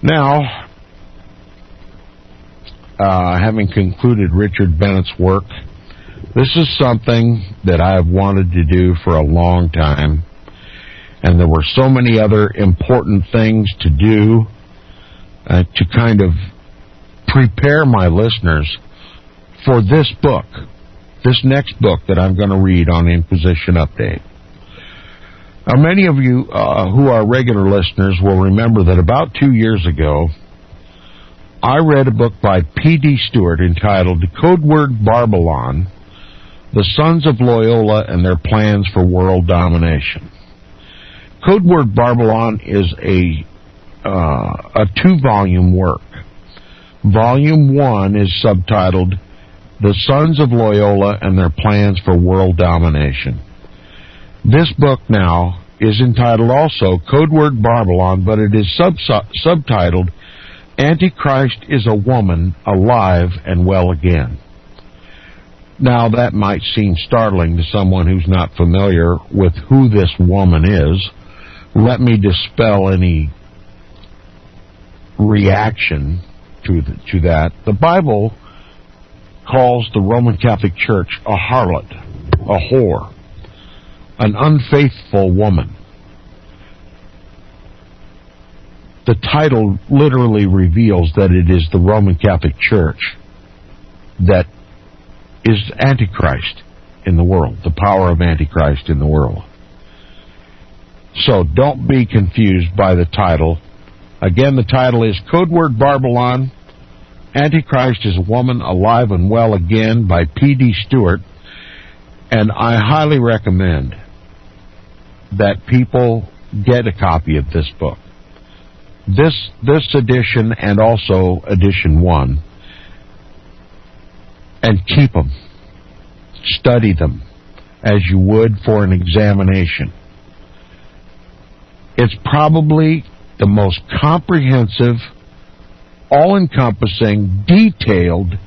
Now, having concluded Richard Bennett's work, this is something that I have wanted to do for a long time, and there were so many other important things to do to kind of prepare my listeners for this book, this next book that I'm going to read on Inquisition Update. Now, many of you who are regular listeners will remember that about 2 years ago, I read a book by P.D. Stewart entitled Codeword Barbelon, The Sons of Loyola and Their Plans for World Domination. Codeword Barbelon is a 2-volume work. Volume 1 is subtitled The Sons of Loyola and Their Plans for World Domination. This book now is entitled also Codeword Barbelon, but it is subtitled Antichrist is a Woman Alive and Well Again. Now, that might seem startling to someone who's not familiar with who this woman is. Let me dispel any reaction to that. The Bible calls the Roman Catholic Church a harlot, a whore, an unfaithful woman. The title literally reveals that it is the Roman Catholic Church that is Antichrist in the world, the power of Antichrist in the world. So don't be confused by the title. Again, the title is Codeword Barbelon, Antichrist is a Woman Alive and Well Again by P.D. Stewart, and I highly recommend that people get a copy of this book. This edition and also edition 1, and keep them. Study them as you would for an examination. It's probably the most comprehensive, all-encompassing, detailed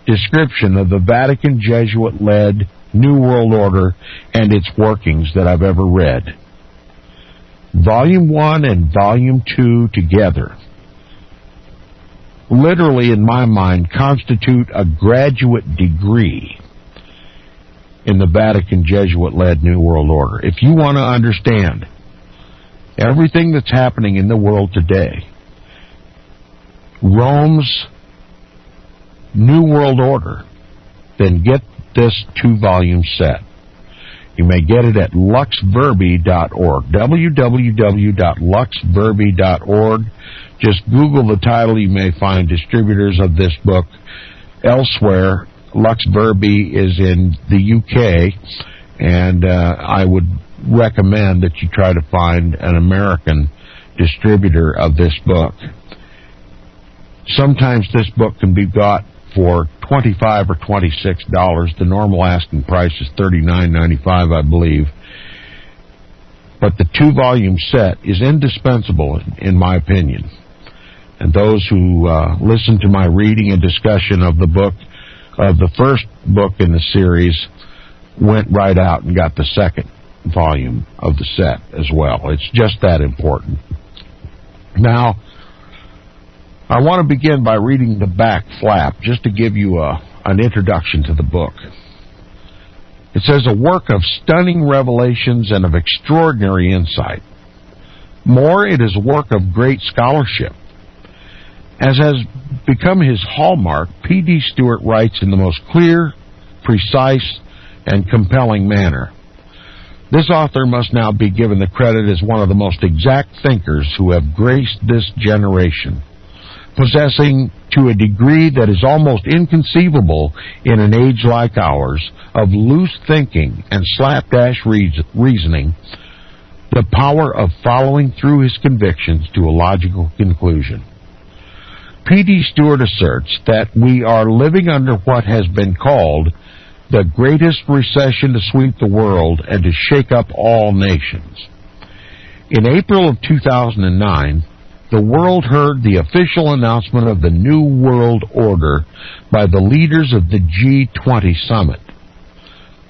description of the Vatican Jesuit-led New World Order and its workings that I've ever read. Volume 1 and Volume 2 together literally, in my mind, constitute a graduate degree in the Vatican Jesuit-led New World Order. If you want to understand everything that's happening in the world today, Rome's New World Order, then get this 2-volume set. You may get it at luxverbi.org, www.luxverbi.org. Just Google the title. You may find distributors of this book elsewhere. Lux Verbi is in the UK, and I would recommend that you try to find an American distributor of this book. Sometimes this book can be bought for $25 or $26. The normal asking price is $39.95, I believe. But the 2-volume set is indispensable, in my opinion. And those who listen to my reading and discussion of the book, of the first book in the series, went right out and got the second volume of the set as well. It's just that important. Now, I want to begin by reading the back flap, just to give you an introduction to the book. It says, a work of stunning revelations and of extraordinary insight. More, it is a work of great scholarship. As has become his hallmark, P.D. Stewart writes in the most clear, precise, and compelling manner. This author must now be given the credit as one of the most exact thinkers who have graced this generation, possessing to a degree that is almost inconceivable in an age like ours of loose thinking and slapdash reasoning, the power of following through his convictions to a logical conclusion. P.D. Stewart asserts that we are living under what has been called the greatest recession to sweep the world and to shake up all nations. In April of 2009, the world heard the official announcement of the New World Order by the leaders of the G20 summit.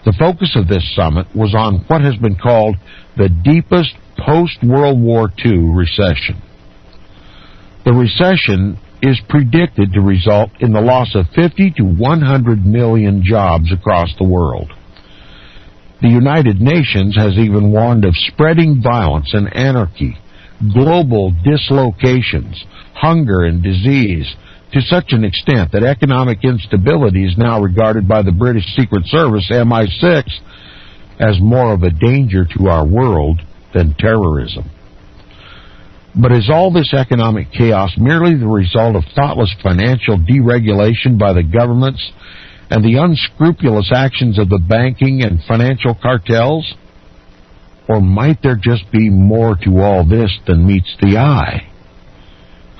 The focus of this summit was on what has been called the deepest post-World War II recession. The recession is predicted to result in the loss of 50 to 100 million jobs across the world. The United Nations has even warned of spreading violence and anarchy, global dislocations, hunger and disease, to such an extent that economic instability is now regarded by the British Secret Service, MI6, as more of a danger to our world than terrorism. But is all this economic chaos merely the result of thoughtless financial deregulation by the governments and the unscrupulous actions of the banking and financial cartels? Or might there just be more to all this than meets the eye?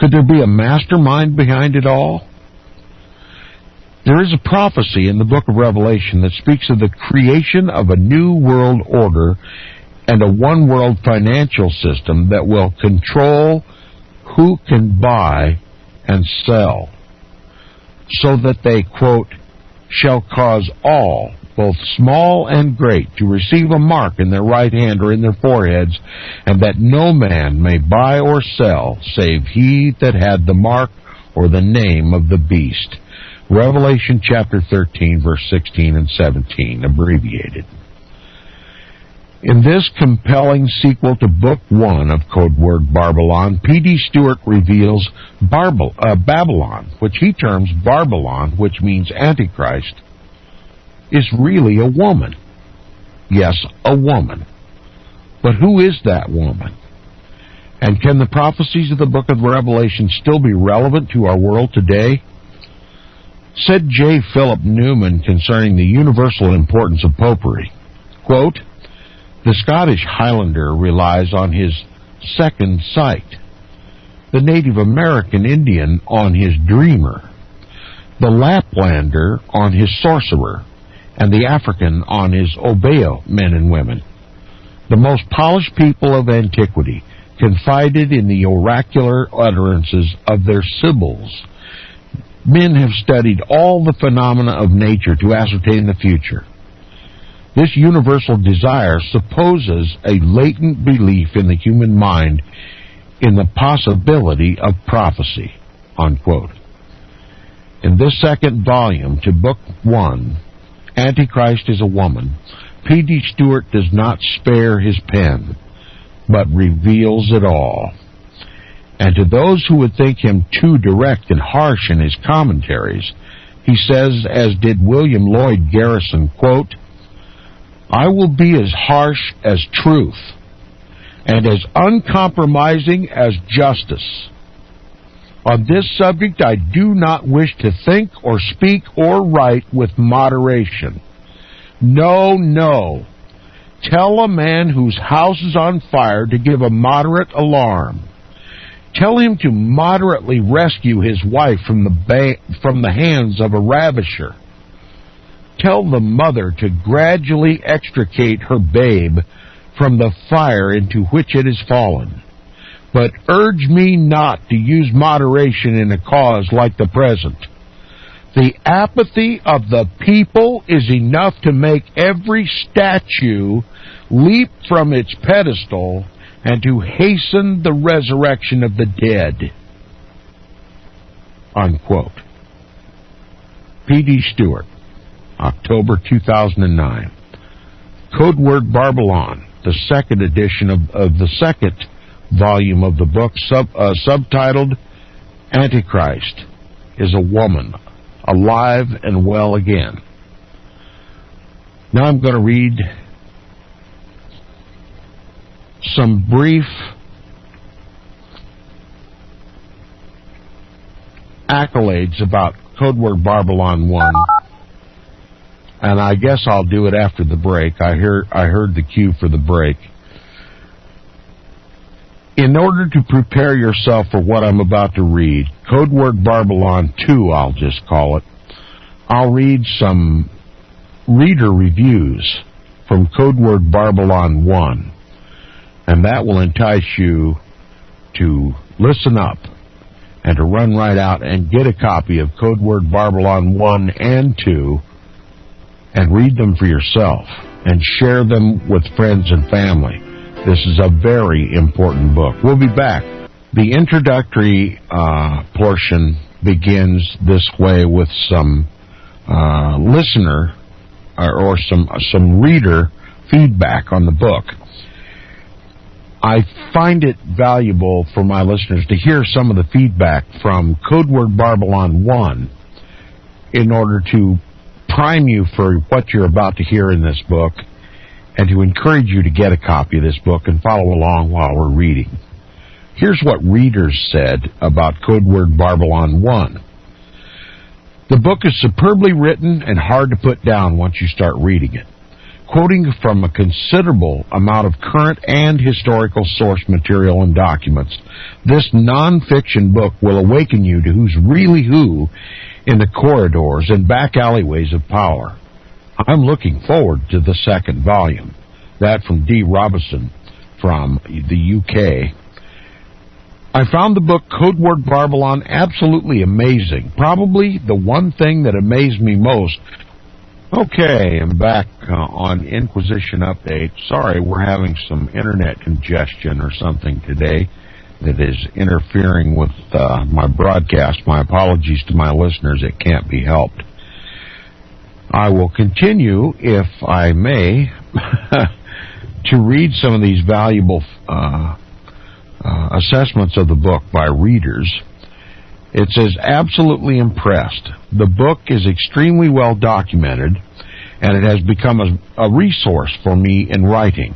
Could there be a mastermind behind it all? There is a prophecy in the book of Revelation that speaks of the creation of a new world order and a one-world financial system that will control who can buy and sell, so that they, quote, shall cause all, both small and great, to receive a mark in their right hand or in their foreheads, and that no man may buy or sell, save he that had the mark or the name of the beast. Revelation chapter 13, verse 16 and 17, abbreviated. In this compelling sequel to Book 1 of Codeword Barbelon, P.D. Stewart reveals Babylon, which he terms Barbelon, which means Antichrist, is really a woman. Yes, a woman. But who is that woman? And can the prophecies of the book of Revelation still be relevant to our world today? Said J. Philip Newman concerning the universal importance of popery, quote, the Scottish Highlander relies on his second sight, the Native American Indian on his dreamer, the Laplander on his sorcerer, and the African on his obeo men and women. The most polished people of antiquity confided in the oracular utterances of their sibyls. Men have studied all the phenomena of nature to ascertain the future. This universal desire supposes a latent belief in the human mind in the possibility of prophecy, unquote. In this second volume to Book 1, Antichrist is a Woman, P.D. Stewart does not spare his pen, but reveals it all. And to those who would think him too direct and harsh in his commentaries, he says, as did William Lloyd Garrison, quote, I will be as harsh as truth and as uncompromising as justice. On this subject, I do not wish to think or speak or write with moderation. No, no. Tell a man whose house is on fire to give a moderate alarm. Tell him to moderately rescue his wife from the hands of a ravisher. Tell the mother to gradually extricate her babe from the fire into which it has fallen. But urge me not to use moderation in a cause like the present. The apathy of the people is enough to make every statue leap from its pedestal and to hasten the resurrection of the dead. Unquote. P.D. Stewart, October 2009. Codeword Barbelon, the second edition of the second volume of the book, subtitled Antichrist is a Woman, Alive and Well Again. Now I'm going to read some brief accolades about Codeword Barbelon 1. And I guess I'll do it after the break. I heard the cue for the break. In order to prepare yourself for what I'm about to read, Codeword Barbelon 2, I'll just call it, I'll read some reader reviews from Codeword Barbelon 1. And that will entice you to listen up and to run right out and get a copy of Codeword Barbelon 1 and 2 and read them for yourself and share them with friends and family. This is a very important book. We'll be back The introductory portion begins this way with some listener or some reader feedback on the book. I find it valuable for my listeners to hear some of the feedback from Codeword Barbelon 1 in order to prime you for what you're about to hear in this book and to encourage you to get a copy of this book and follow along while we're reading. Here's what readers said about Codeword Barbelon 1. The book is superbly written and hard to put down once you start reading it. Quoting from a considerable amount of current and historical source material and documents, this non-fiction book will awaken you to who's really who in the corridors and back alleyways of power. I'm looking forward to the second volume. That from D. Robinson from the UK. I found the book Codeword Barbelon absolutely amazing. Probably the one thing that amazed me most. Okay, I'm back on Inquisition Update. Sorry, we're having some internet congestion or something today that is interfering with my broadcast. My apologies to my listeners. It can't be helped. I will continue, if I may, to read some of these valuable assessments of the book by readers. It says, absolutely impressed. The book is extremely well documented, and it has become a resource for me in writing.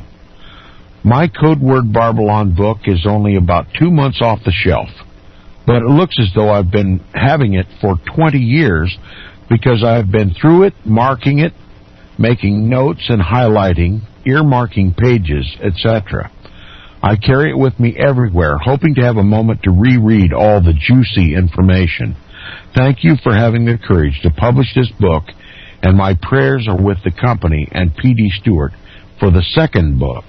My Codeword Barbelon book is only about 2 months off the shelf, but it looks as though I've been having it for 20 years because I've been through it, marking it, making notes and highlighting, earmarking pages, etc. I carry it with me everywhere, hoping to have a moment to reread all the juicy information. Thank you for having the courage to publish this book, and my prayers are with the company and P.D. Stewart for the second book.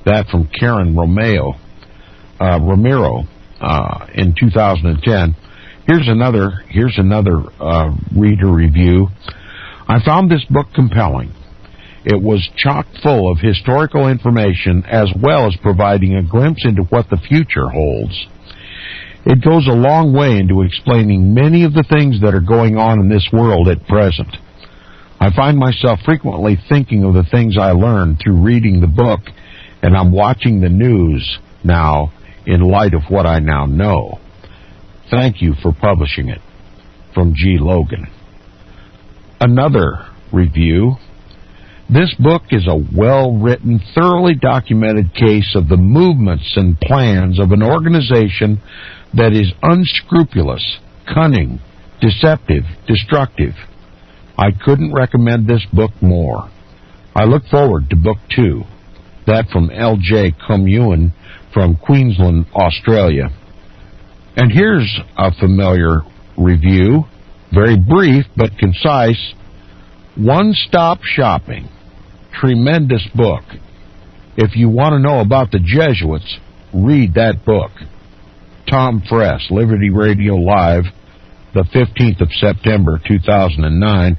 That from Karen Romero in 2010. Here's another reader review. I found this book compelling. It was chock full of historical information as well as providing a glimpse into what the future holds. It goes a long way into explaining many of the things that are going on in this world at present. I find myself frequently thinking of the things I learned through reading the book, and I'm watching the news now in light of what I now know. Thank you for publishing it. From G. Logan. Another review. This book is a well-written, thoroughly documented case of the movements and plans of an organization that is unscrupulous, cunning, deceptive, destructive. I couldn't recommend this book more. I look forward to book 2. That from L.J. Commune from Queensland, Australia. And here's a familiar review, very brief but concise. One-stop shopping. Tremendous book. If you want to know about the Jesuits, read that book. Tom Fress, Liberty Radio Live, the 15th of September, 2009.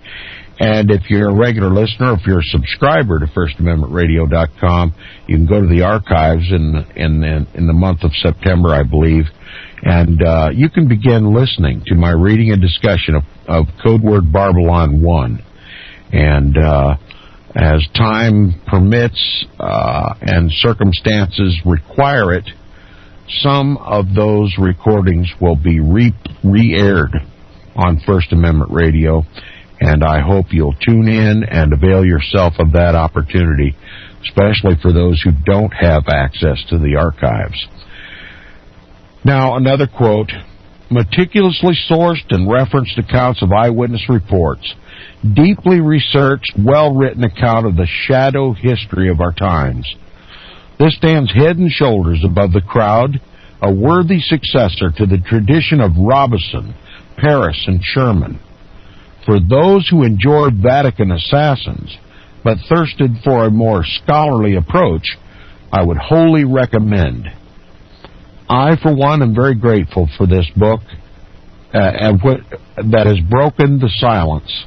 And if you're a regular listener, if you're a subscriber to FirstAmendmentRadio.com, you can go to the archives in the month of September, I believe, and you can begin listening to my reading and discussion of Codeword Barbelon 1. And as time permits and circumstances require it, some of those recordings will be re-aired on First Amendment Radio, and I hope you'll tune in and avail yourself of that opportunity, especially for those who don't have access to the archives. Now, another quote, meticulously sourced and referenced accounts of eyewitness reports, deeply researched, well-written account of the shadow history of our times. This stands head and shoulders above the crowd, a worthy successor to the tradition of Robinson, Paris, and Sherman. For those who enjoyed Vatican assassins, but thirsted for a more scholarly approach, I would wholly recommend. I, for one, am very grateful for this book that has broken the silence.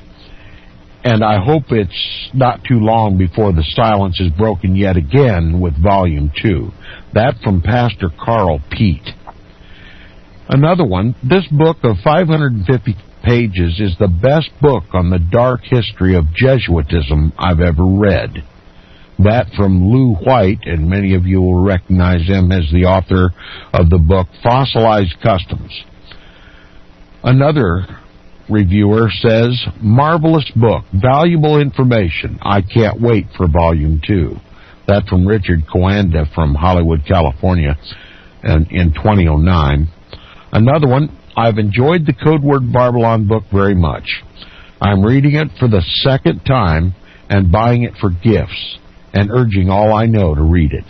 And I hope it's not too long before the silence is broken yet again with Volume 2. That from Pastor Carl Pete. Another one, this book of 550 pages is the best book on the dark history of Jesuitism I've ever read. That from Lou White, and many of you will recognize him as the author of the book Fossilized Customs. Another reviewer says, marvelous book, valuable information. I can't wait for Volume 2. That from Richard Coanda from Hollywood, California, in 2009. Another one, I've enjoyed the Codeword Barbelon book very much. I'm reading it for the second time and buying it for gifts and urging all I know to read it.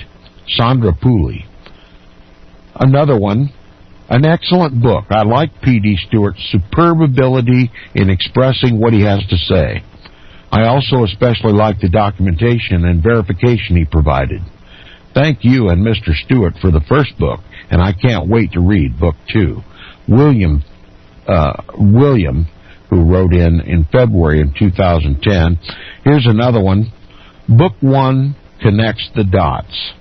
Sandra Pooley. Another one, an excellent book. I like P.D. Stewart's superb ability in expressing what he has to say. I also especially like the documentation and verification he provided. Thank you and Mr. Stewart for the first book, and I can't wait to read Book 2. William, who wrote in February in 2010. Here's another one. Book 1 connects the dots.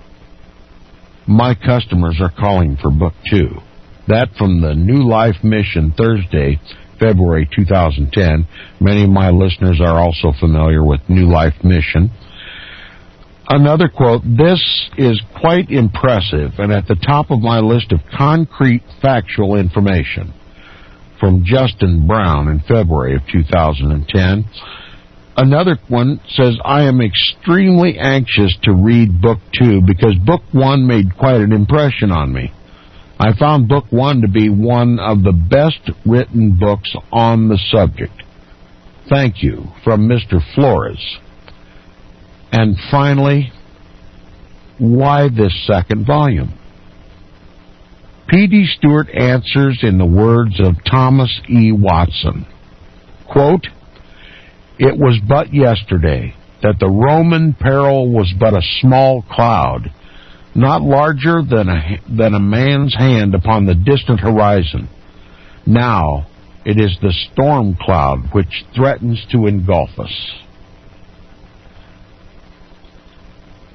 My customers are calling for Book 2. That from the New Life Mission, Thursday, February 2010. Many of my listeners are also familiar with New Life Mission. Another quote, this is quite impressive and at the top of my list of concrete factual information. From Justin Brown in February of 2010. Another one says, I am extremely anxious to read Book 2 because Book 1 made quite an impression on me. I found Book 1 to be one of the best written books on the subject. Thank you, from Mr. Flores. And finally, why this second volume? P.D. Stewart answers in the words of Thomas E. Watson. Quote, it was but yesterday that the Roman peril was but a small cloud, not larger than a man's hand upon the distant horizon. Now it is the storm cloud which threatens to engulf us.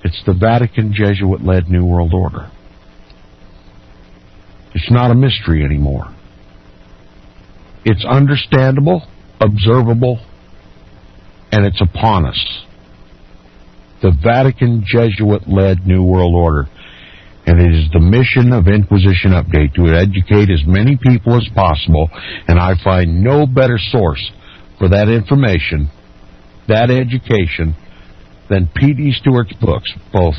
It's the Vatican Jesuit-led New World Order. It's not a mystery anymore. It's understandable, observable, and it's upon us. The Vatican Jesuit-led New World Order. And it is the mission of Inquisition Update to educate as many people as possible, and I find no better source for that information, that education, than P.D. Stewart's books, both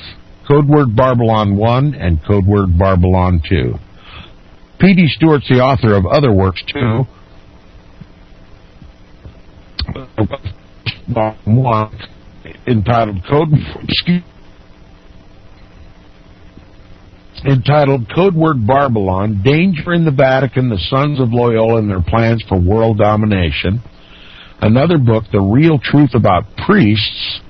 Codeword Barbelon 1 and Codeword Barbelon 2. P.D. Stewart's the author of other works, too. One entitled Codeword Barbelon, Danger in the Vatican, the Sons of Loyola and Their Plans for World Domination. Another book, The Real Truth About Priests,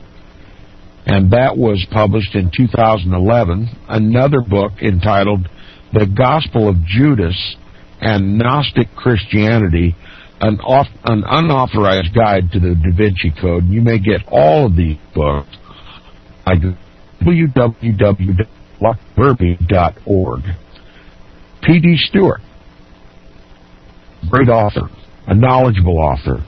and that was published in 2011. Another book entitled The Gospel of Judas and Gnostic Christianity, an unauthorized guide to the Da Vinci Code. You may get all of these books at www.luckburby.org. P.D. Stewart, great author, a knowledgeable author,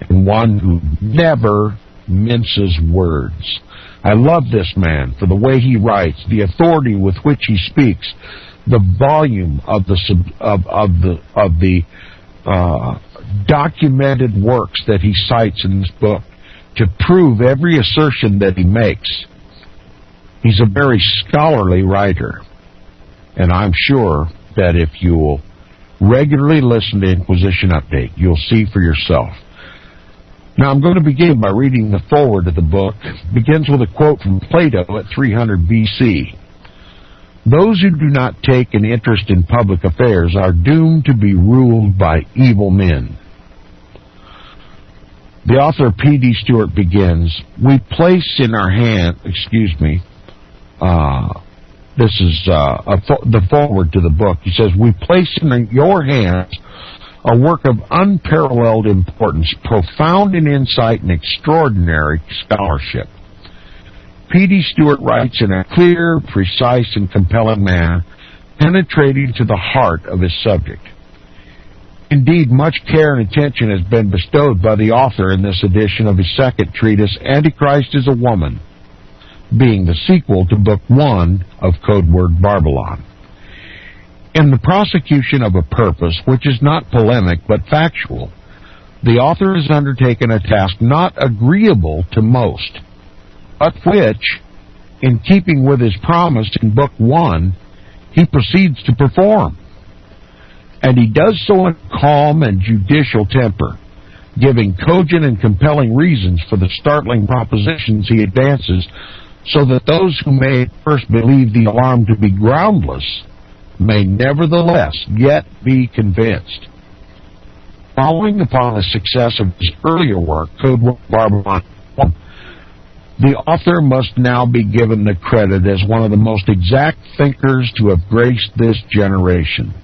and one who never minces words. I love this man for the way he writes, the authority with which he speaks, the volume of the documented works that he cites in this book to prove every assertion that he makes. He's a very scholarly writer, and I'm sure that if you'll regularly listen to Inquisition Update, you'll see for yourself. Now, I'm going to begin by reading the foreword of the book. It begins with a quote from Plato at 300 BC. Those who do not take an interest in public affairs are doomed to be ruled by evil men. The author P.D. Stewart begins, we place in our hand, this is the foreword to the book. He says, we place in your hands a work of unparalleled importance, profound in insight and extraordinary scholarship. P.D. Stewart writes in a clear, precise, and compelling manner, penetrating to the heart of his subject. Indeed, much care and attention has been bestowed by the author in this edition of his second treatise, Antichrist is a Woman, being the sequel to Book 1 of Codeword Barbelon. In the prosecution of a purpose which is not polemic but factual, the author has undertaken a task not agreeable to most, but which, in keeping with his promise in Book 1, he proceeds to perform. And he does so in calm and judicial temper, giving cogent and compelling reasons for the startling propositions he advances, so that those who may at first believe the alarm to be groundless may nevertheless yet be convinced. Following upon the success of his earlier work, Codeword Barbelon, the author must now be given the credit as one of the most exact thinkers to have graced this generation,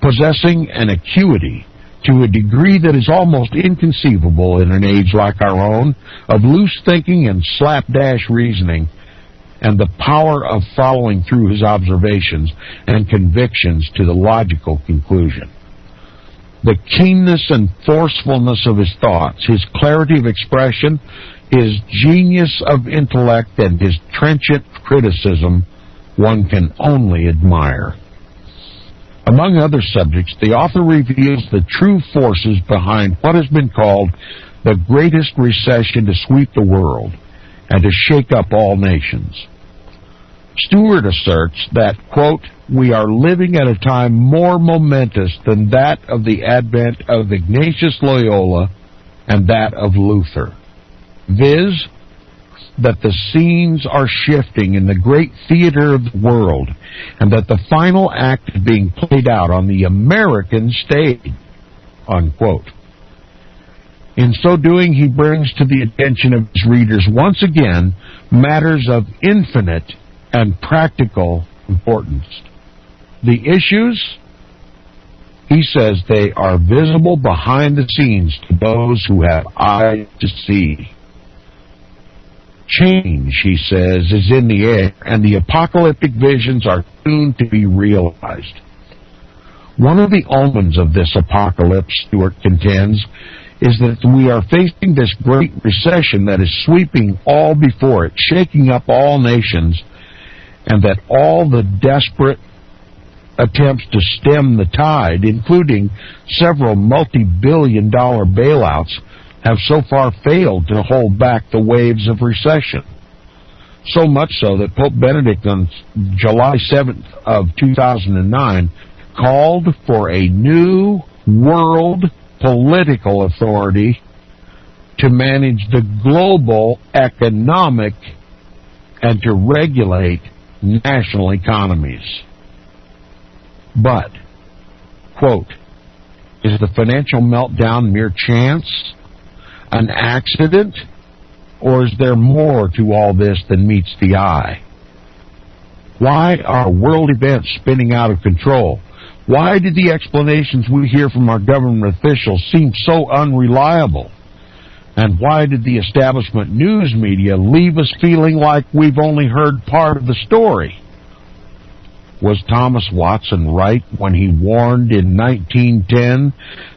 possessing an acuity to a degree that is almost inconceivable in an age like our own, of loose thinking and slapdash reasoning, and the power of following through his observations and convictions to the logical conclusion. The keenness and forcefulness of his thoughts, his clarity of expression, his genius of intellect, and his trenchant criticism one can only admire. Among other subjects, the author reveals the true forces behind what has been called the greatest recession to sweep the world and to shake up all nations. Stewart asserts that, quote, we are living at a time more momentous than that of the advent of Ignatius Loyola and that of Luther, viz., that the scenes are shifting in the great theater of the world, and that the final act is being played out on the American stage, unquote. In so doing, he brings to the attention of his readers once again matters of infinite and practical importance. The issues, he says, they are visible behind the scenes to those who have eyes to see. Change, he says, is in the air, and the apocalyptic visions are soon to be realized. One of the omens of this apocalypse, Stewart contends, is that we are facing this great recession that is sweeping all before it, shaking up all nations, and that all the desperate attempts to stem the tide, including several multi-billion-dollar bailouts, have so far failed to hold back the waves of recession. So much so that Pope Benedict on July 7th of 2009 called for a new world political authority to manage the global economic and to regulate national economies. But, quote, is the financial meltdown mere chance, an accident, or is there more to all this than meets the eye? Why are world events spinning out of control? Why do the explanations we hear from our government officials seem so unreliable? And why did the establishment news media leave us feeling like we've only heard part of the story? Was Thomas Watson right when he warned in 1910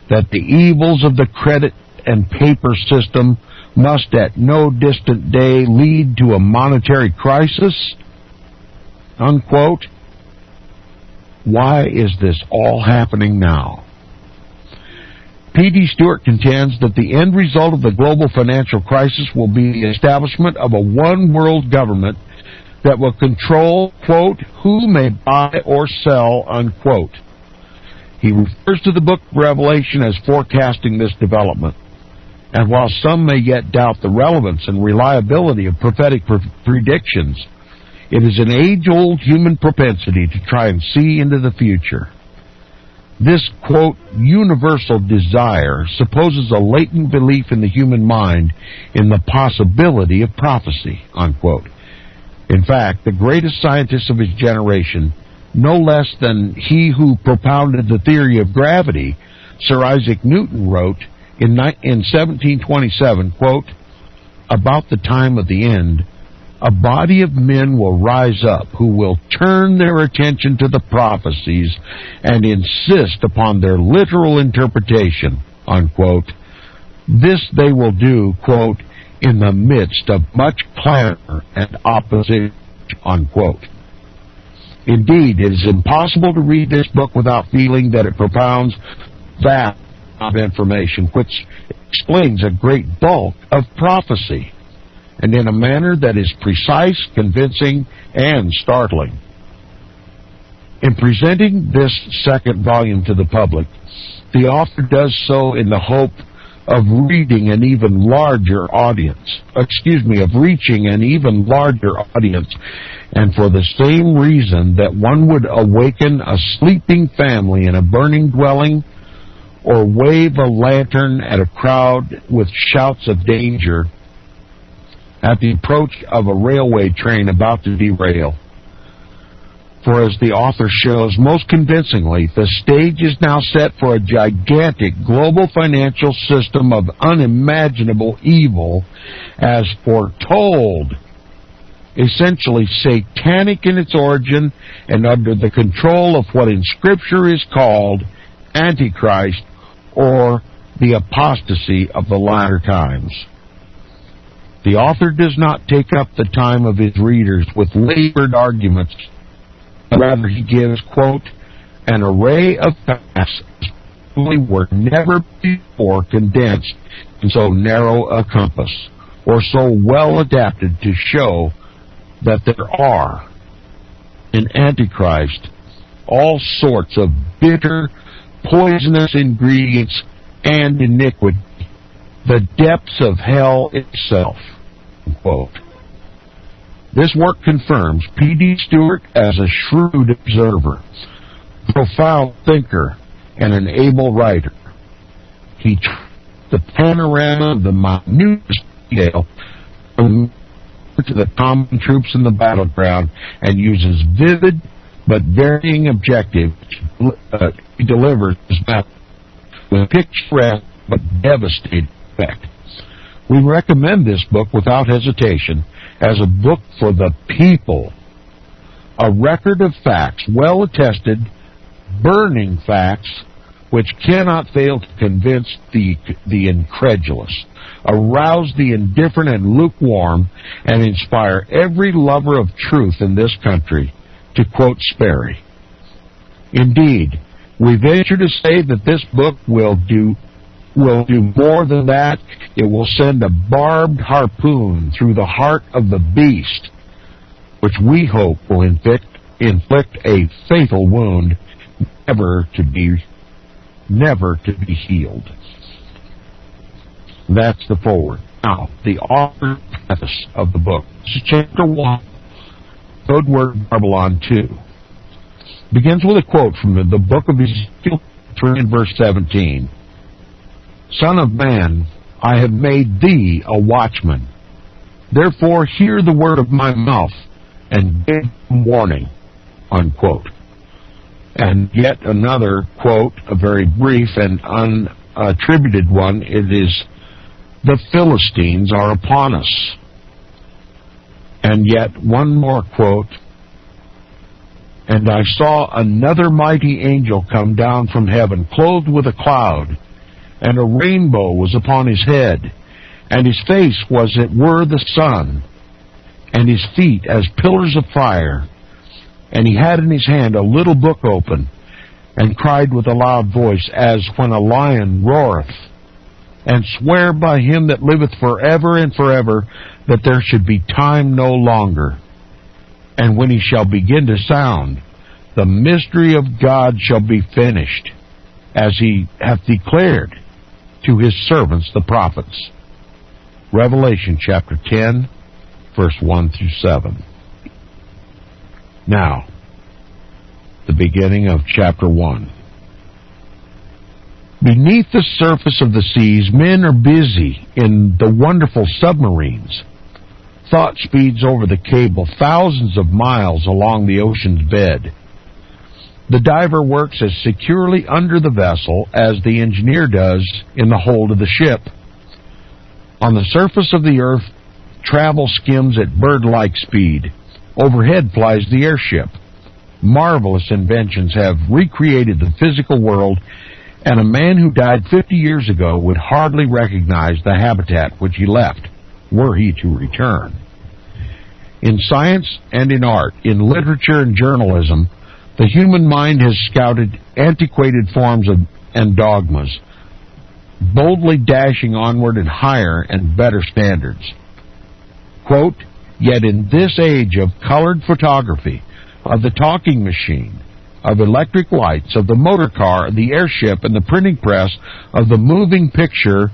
that the evils of the credit and paper system must at no distant day lead to a monetary crisis? Unquote. Why is this all happening now? P.D. Stewart contends that the end result of the global financial crisis will be the establishment of a one-world government that will control, quote, who may buy or sell, unquote. He refers to the book of Revelation as forecasting this development. And while some may yet doubt the relevance and reliability of prophetic predictions, it is an age-old human propensity to try and see into the future. This, quote, universal desire supposes a latent belief in the human mind in the possibility of prophecy, unquote. In fact, the greatest scientist of his generation, no less than he who propounded the theory of gravity, Sir Isaac Newton, wrote in 1727, quote, about the time of the end, a body of men will rise up who will turn their attention to the prophecies and insist upon their literal interpretation, unquote. This they will do, quote, in the midst of much clamor and opposition, unquote. Indeed, it is impossible to read this book without feeling that it propounds vast of information, which explains a great bulk of prophecy, and in a manner that is precise, convincing, and startling. In presenting this second volume to the public, the author does so in the hope of reaching an even larger audience, and for the same reason that one would awaken a sleeping family in a burning dwelling, or wave a lantern at a crowd with shouts of danger at the approach of a railway train about to derail. For as the author shows most convincingly, the stage is now set for a gigantic global financial system of unimaginable evil as foretold, essentially satanic in its origin and under the control of what in Scripture is called Antichrist, or the apostasy of the latter times. The author does not take up the time of his readers with labored arguments. Rather, he gives, quote, an array of facts that were never before condensed in so narrow a compass, or so well adapted to show that there are, in Antichrist, all sorts of bitter, poisonous ingredients and iniquity, the depths of hell itself, unquote. This work confirms P.D. Stewart as a shrewd observer, profound thinker, and an able writer. He treats the panorama of the minutest detail from to the common troops in the battleground and uses vivid but varying objective he delivers his message with picturesque but devastating effect. We recommend this book without hesitation as a book for the people, a record of facts, well attested, burning facts, which cannot fail to convince the incredulous, arouse the indifferent and lukewarm, and inspire every lover of truth in this country, to quote Sperry. Indeed, we venture to say that this book will do more than that. It will send a barbed harpoon through the heart of the beast, which we hope will inflict a fatal wound never to be healed. That's the foreword. Now, the author's preface of the book. This is Chapter 1, Codeword Barbelon 2. Begins with a quote from the book of Ezekiel 3 and verse 17. Son of man, I have made thee a watchman. Therefore hear the word of my mouth and give warning, unquote. And yet another quote, a very brief and unattributed one, it is, the Philistines are upon us. And yet one more quote, and I saw another mighty angel come down from heaven, clothed with a cloud, and a rainbow was upon his head, and his face was it were the sun, and his feet as pillars of fire. And he had in his hand a little book open, and cried with a loud voice, as when a lion roareth, and sware by him that liveth forever and forever, that there should be time no longer. And when he shall begin to sound, the mystery of God shall be finished, as he hath declared to his servants the prophets. Revelation chapter 10, verse 1 through 7. Now, the beginning of chapter 1. Beneath the surface of the seas, men are busy in the wonderful submarines. Thought speeds over the cable thousands of miles along the ocean's bed. The diver works as securely under the vessel as the engineer does in the hold of the ship. On the surface of the earth, travel skims at bird-like speed. Overhead flies the airship. Marvelous inventions have recreated the physical world, and a man who died 50 years ago would hardly recognize the habitat which he left, were he to return. In science and in art, in literature and journalism, the human mind has scouted antiquated forms and dogmas, boldly dashing onward in higher and better standards. Quote, "Yet in this age of colored photography, of the talking machine, of electric lights, of the motor car, the airship, and the printing press, of the moving picture,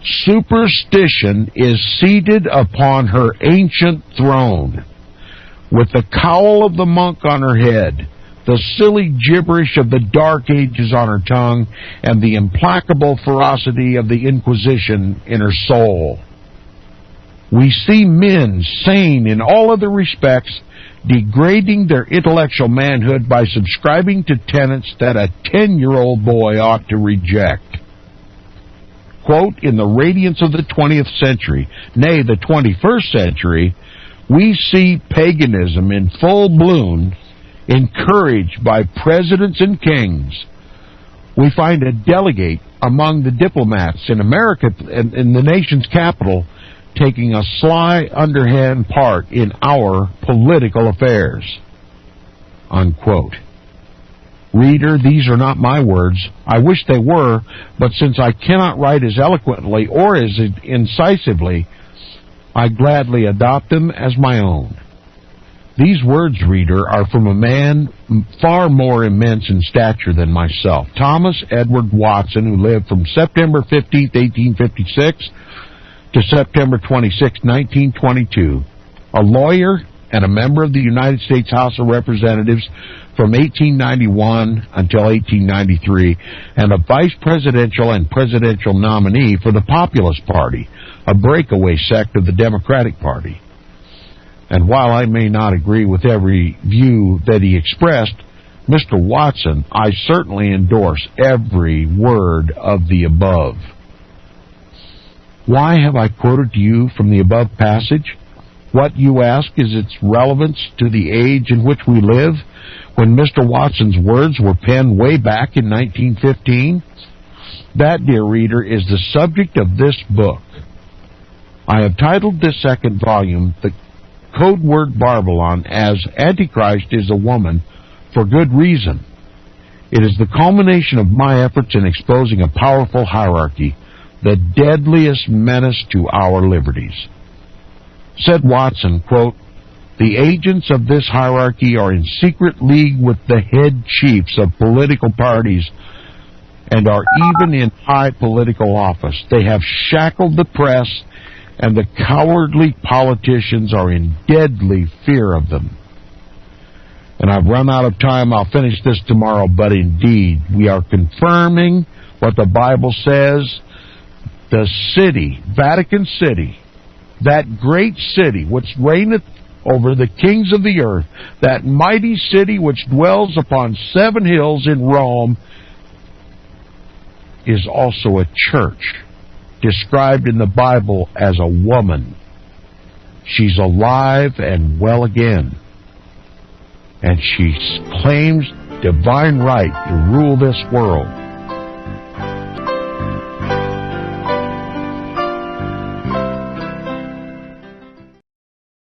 superstition is seated upon her ancient throne, with the cowl of the monk on her head, the silly gibberish of the Dark Ages on her tongue, and the implacable ferocity of the Inquisition in her soul. We see men, sane in all other respects, degrading their intellectual manhood by subscribing to tenets that a 10-year-old boy ought to reject. Quote, in the radiance of the 20th century, nay, the 21st century, we see paganism in full bloom, encouraged by presidents and kings. We find a delegate among the diplomats in America, in the nation's capital, taking a sly, underhand part in our political affairs." Unquote. Reader, these are not my words. I wish they were, but since I cannot write as eloquently or as incisively, I gladly adopt them as my own. These words, reader, are from a man far more immense in stature than myself, Thomas Edward Watson, who lived from September 15th, 1856 to September 26, 1922, a lawyer and a member of the United States House of Representatives from 1891 until 1893, and a vice presidential and presidential nominee for the Populist Party, a breakaway sect of the Democratic Party. And while I may not agree with every view that he expressed, Mr. Watson, I certainly endorse every word of the above. Why have I quoted to you from the above passage? What, you ask, is its relevance to the age in which we live, when Mr. Watson's words were penned way back in 1915? That, dear reader, is the subject of this book. I have titled this second volume, The Codeword Barbelon, as Antichrist is a Woman, for good reason. It is the culmination of my efforts in exposing a powerful hierarchy, the deadliest menace to our liberties. Said Watson, quote, "The agents of this hierarchy are in secret league with the head chiefs of political parties and are even in high political office. They have shackled the press, and the cowardly politicians are in deadly fear of them." And I've run out of time. I'll finish this tomorrow, but indeed, we are confirming what the Bible says. The city, Vatican City, that great city which reigneth over the kings of the earth, that mighty city which dwells upon 7 hills in Rome, is also a church, described in the Bible as a woman. She's alive and well again, and she claims divine right to rule this world.